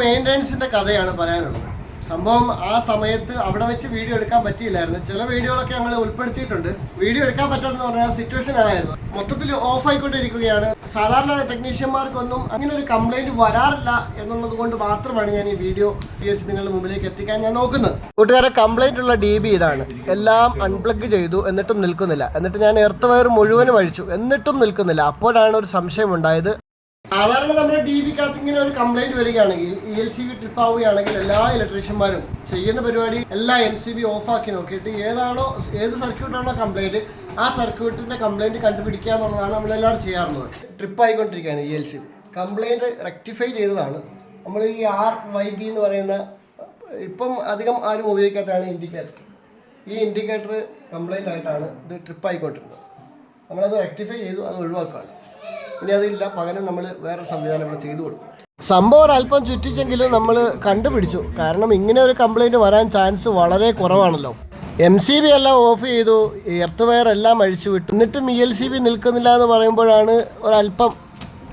മെയിൻ്റനൻസിൻ്റെ കഥയാണ് പറയാനുള്ളത്. സംഭവം ആ സമയത്ത് അവിടെ വെച്ച് വീഡിയോ എടുക്കാൻ പറ്റിയില്ലായിരുന്നു. ചില വീഡിയോകളൊക്കെ ഞങ്ങൾ ഉൾപ്പെടുത്തിയിട്ടുണ്ട്. വീഡിയോ എടുക്കാൻ പറ്റാമെന്ന് പറഞ്ഞാൽ സിറ്റുവേഷൻ ആയിരുന്നു. മൊത്തത്തിൽ ഓഫ് ആയിക്കൊണ്ടിരിക്കുകയാണ്. സാധാരണ ടെക്നീഷ്യന്മാർക്കൊന്നും അങ്ങനെ ഒരു കംപ്ലൈൻറ്റ് വരാറില്ല എന്നുള്ളത് കൊണ്ട് മാത്രമാണ് ഞാൻ ഈ വീഡിയോ നിങ്ങളുടെ മുമ്പിലേക്ക് എത്തിക്കാൻ ഞാൻ നോക്കുന്നത്. കൂട്ടുകാരെ, കംപ്ലൈൻ്റ് ഉള്ള DB ഇതാണ്. എല്ലാം അൺപ്ലഗ് ചെയ്തു, എന്നിട്ടും നിൽക്കുന്നില്ല. എന്നിട്ട് ഞാൻ എർത്ത് വയർ മുഴുവനും അഴിച്ചു, എന്നിട്ടും നിൽക്കുന്നില്ല. അപ്പോഴാണ് ഒരു സംശയം ഉണ്ടായത്. സാധാരണ നമ്മുടെ DBക്കകത്ത് ഇങ്ങനെ ഒരു കംപ്ലൈൻറ്റ് വരികയാണെങ്കിൽ, ELCB ട്രിപ്പ് ആവുകയാണെങ്കിൽ എല്ലാ ഇലക്ട്രീഷ്യന്മാരും ചെയ്യുന്ന പരിപാടി എല്ലാ MCB ഓഫാക്കി നോക്കിയിട്ട് ഏത് സർക്യൂട്ടാണോ കംപ്ലൈൻറ്റ് ആ സർക്യൂട്ടിൻ്റെ കംപ്ലൈൻറ്റ് കണ്ടുപിടിക്കുക എന്നുള്ളതാണ് നമ്മളെല്ലാവരും ചെയ്യാറുള്ളത്. ട്രിപ്പ് ആയിക്കൊണ്ടിരിക്കുകയാണ് ELCB. കംപ്ലൈൻറ്റ് റെക്ടിഫൈ ചെയ്തതാണ്. നമ്മൾ ഈ RYB എന്ന് പറയുന്ന ഇപ്പം അധികം ആരും ഉപയോഗിക്കാത്തതാണ് ഇൻഡിക്കേറ്റർ. ഈ ഇൻഡിക്കേറ്റർ കംപ്ലൈൻ്റ് ആയിട്ടാണ് ഇത് ട്രിപ്പ് ആയിക്കൊണ്ടിരുന്നത്. നമ്മളത് റെക്ടിഫൈ ചെയ്തു, അത് ഒഴിവാക്കുകയാണ്. ഇനി അതില്ല, പകരം നമ്മൾ വേറെ സംവിധാനം ഇവിടെ ചെയ്തു കൊടുക്കും. സംഭവം ഒരല്പം ചുറ്റിച്ചെങ്കിലും നമ്മൾ കണ്ടുപിടിച്ചു. കാരണം ഇങ്ങനെ ഒരു കംപ്ലൈൻറ്റ് വരാൻ ചാൻസ് വളരെ കുറവാണല്ലോ. MCB എല്ലാം ഓഫ് ചെയ്തു, എർത്ത് വയർ എല്ലാം അഴിച്ചു വിട്ടു, എന്നിട്ടും ELCB നിൽക്കുന്നില്ല എന്ന് പറയുമ്പോഴാണ് ഒരല്പം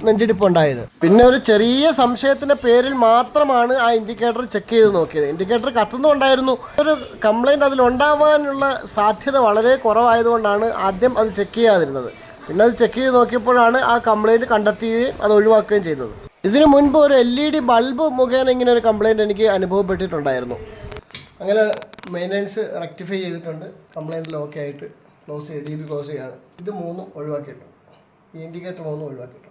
നെഞ്ചിടിപ്പുണ്ടായത്. പിന്നെ ഒരു ചെറിയ സംശയത്തിൻ്റെ പേരിൽ മാത്രമാണ് ആ ഇൻഡിക്കേറ്റർ ചെക്ക് ചെയ്ത് നോക്കിയത്. ഇൻഡിക്കേറ്റർ കത്തുന്നുണ്ടായിരുന്നു. ഒരു കംപ്ലൈൻറ്റ് അതിലുണ്ടാവാനുള്ള സാധ്യത വളരെ കുറവായതുകൊണ്ടാണ് ആദ്യം അത് ചെക്ക് ചെയ്യാതിരുന്നത്. പിന്നെ അത് ചെക്ക് ചെയ്ത് നോക്കിയപ്പോഴാണ് ആ കംപ്ലൈൻറ്റ് കണ്ടെത്തുകയും അത് ഒഴിവാക്കുകയും ചെയ്തത്. ഇതിനു മുൻപ് ഒരു LED ബൾബ് മുഖേന ഇങ്ങനെ ഒരു കംപ്ലൈൻറ്റ് എനിക്ക് അനുഭവപ്പെട്ടിട്ടുണ്ടായിരുന്നു. അങ്ങനെ മെയിൻ്റനൻസ് റെക്ടിഫൈ ചെയ്തിട്ടുണ്ട്. കംപ്ലൈൻറ്റിൽ ഓക്കെ ആയിട്ട് ക്ലോസ് ചെയ്യുക, DB ക്ലോസ് ചെയ്യുകയാണ്. ഇത് 3 ഒഴിവാക്കിയിട്ടുണ്ട്. ഈ ഇൻഡിക്കേറ്റർ 3 ഒഴിവാക്കിയിട്ടുണ്ട്.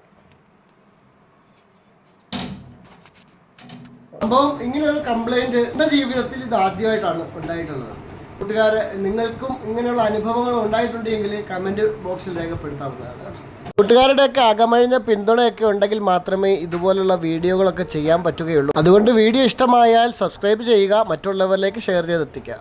സംഭവം ഇങ്ങനെയൊരു കംപ്ലൈൻറ്റ് എൻ്റെ ജീവിതത്തിൽ ഇത് ആദ്യമായിട്ടാണ് ഉണ്ടായിട്ടുള്ളത്. കൂട്ടുകാരെ, നിങ്ങൾക്കും ഇങ്ങനെയുള്ള അനുഭവങ്ങൾ ഉണ്ടായിട്ടുണ്ടെങ്കിൽ കമൻറ്റ് ബോക്സിൽ രേഖപ്പെടുത്താവുന്നതാണ്. കൂട്ടുകാരുടെയൊക്കെ അകമഴിഞ്ഞ പിന്തുണയൊക്കെ ഉണ്ടെങ്കിൽ മാത്രമേ ഇതുപോലുള്ള വീഡിയോകളൊക്കെ ചെയ്യാൻ പറ്റുകയുള്ളൂ. അതുകൊണ്ട് വീഡിയോ ഇഷ്ടമായാൽ സബ്സ്ക്രൈബ് ചെയ്യുക, മറ്റുള്ളവരിലേക്ക് ഷെയർ ചെയ്തെത്തിക്കുക.